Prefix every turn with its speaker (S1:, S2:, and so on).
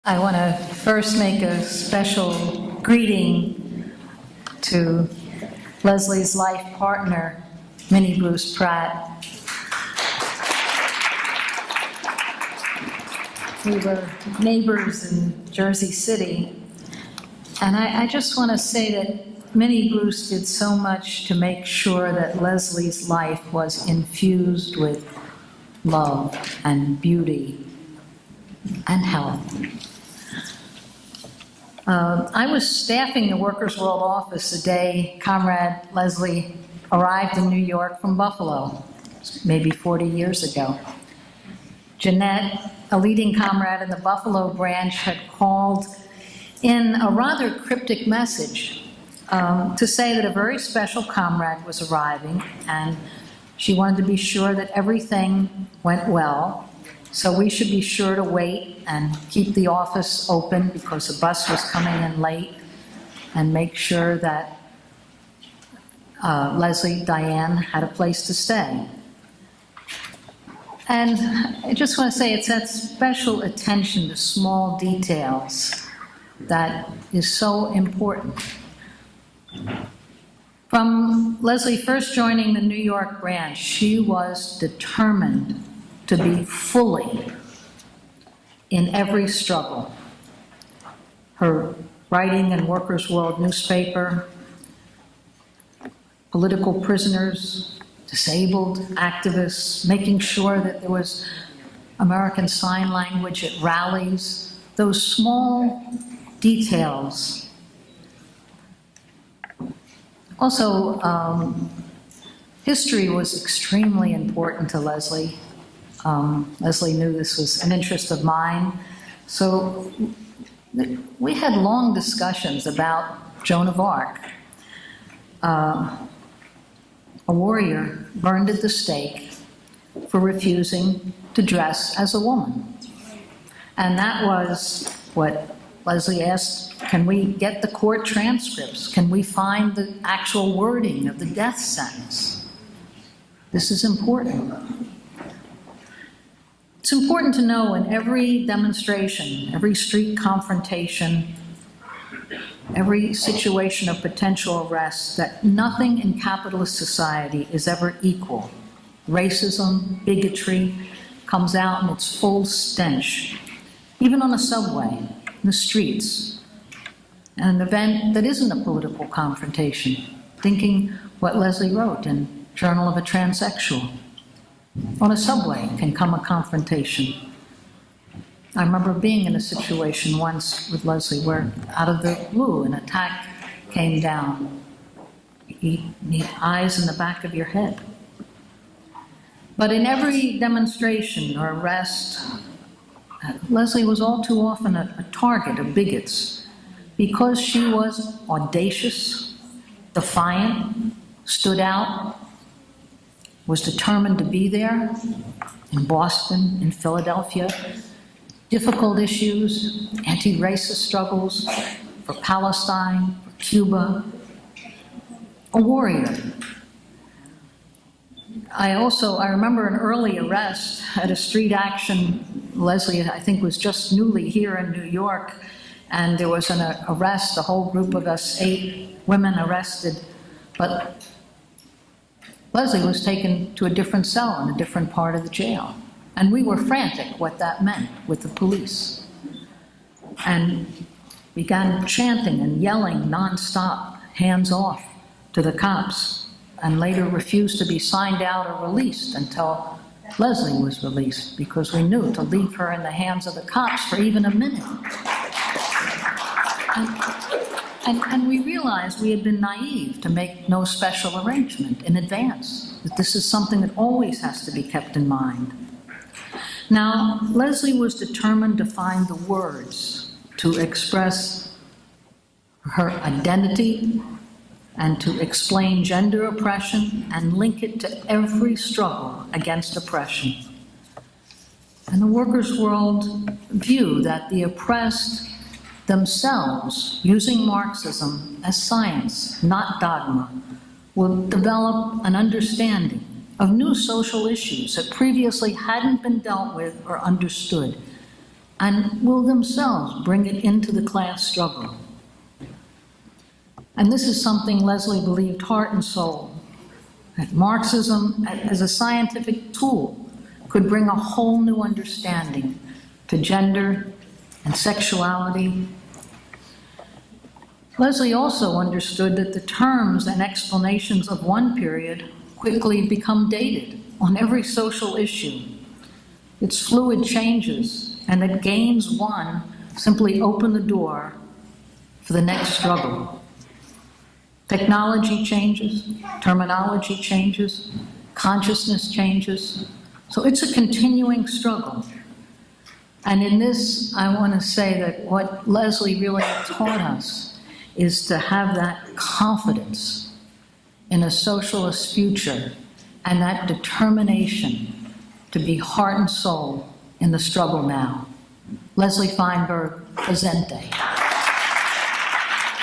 S1: I want to first make a special greeting to Leslie's life partner, Minnie Bruce Pratt. We were neighbors in Jersey City, and I just want to say that Minnie Bruce did so much to make sure that Leslie's life was infused with love and beauty and health. I was staffing the Workers' World office the day Comrade Leslie arrived in New York from Buffalo, maybe 40 years ago. Jeanette, a leading comrade in the Buffalo branch, had called in a rather cryptic message to say that a very special comrade was arriving, and she wanted to be sure that everything went well. So we should be sure to wait and keep the office open because the bus was coming in late, and make sure that Leslie, Diane had a place to stay. And I just want to say it's that special attention to small details that is so important. From Leslie first joining the New York branch, she was determined to be fully in every struggle. Her writing in Workers' World newspaper, political prisoners, disabled activists, making sure that there was American Sign Language at rallies, those small details. Also, history was extremely important to Leslie. Leslie knew this was an interest of mine, so we had long discussions about Joan of Arc, a warrior burned at the stake for refusing to dress as a woman. And that was what Leslie asked, can we get the court transcripts? Can we find the actual wording of the death sentence? This is important. It's important to know in every demonstration, every street confrontation, every situation of potential arrest, that nothing in capitalist society is ever equal. Racism, bigotry comes out in its full stench, even on a subway, in the streets. An event that isn't a political confrontation, thinking what Leslie wrote in Journal of a Transsexual. On a subway can come a confrontation. I remember being in a situation once with Leslie where out of the blue an attack came down. You need eyes in the back of your head. But in every demonstration or arrest, Leslie was all too often a target of bigots because she was audacious, defiant, stood out, was determined to be there in Boston, in Philadelphia. Difficult issues, anti-racist struggles for Palestine, for Cuba. A warrior. I remember an early arrest at a street action. Leslie, I think, was just newly here in New York, and there was an arrest, a whole group of us, 8 women arrested, but Leslie was taken to a different cell in a different part of the jail. And we were frantic what that meant with the police. And began chanting and yelling nonstop, hands off, to the cops, and later refused to be signed out or released until Leslie was released, because we knew to leave her in the hands of the cops for even a minute. And we realized we had been naive to make no special arrangement in advance, that this is something that always has to be kept in mind. Now, Leslie was determined to find the words to express her identity and to explain gender oppression and link it to every struggle against oppression. And the Workers' World view that the oppressed themselves, using Marxism as science, not dogma, will develop an understanding of new social issues that previously hadn't been dealt with or understood, and will themselves bring it into the class struggle. And this is something Leslie believed heart and soul, that Marxism as a scientific tool could bring a whole new understanding to gender and sexuality. Leslie also understood that the terms and explanations of one period quickly become dated on every social issue. Its fluid changes, and that gains one simply open the door for the next struggle. Technology changes, terminology changes, consciousness changes. So it's a continuing struggle. And in this, I want to say that what Leslie really taught us is to have that confidence in a socialist future and that determination to be heart and soul in the struggle now. Leslie Feinberg, presente.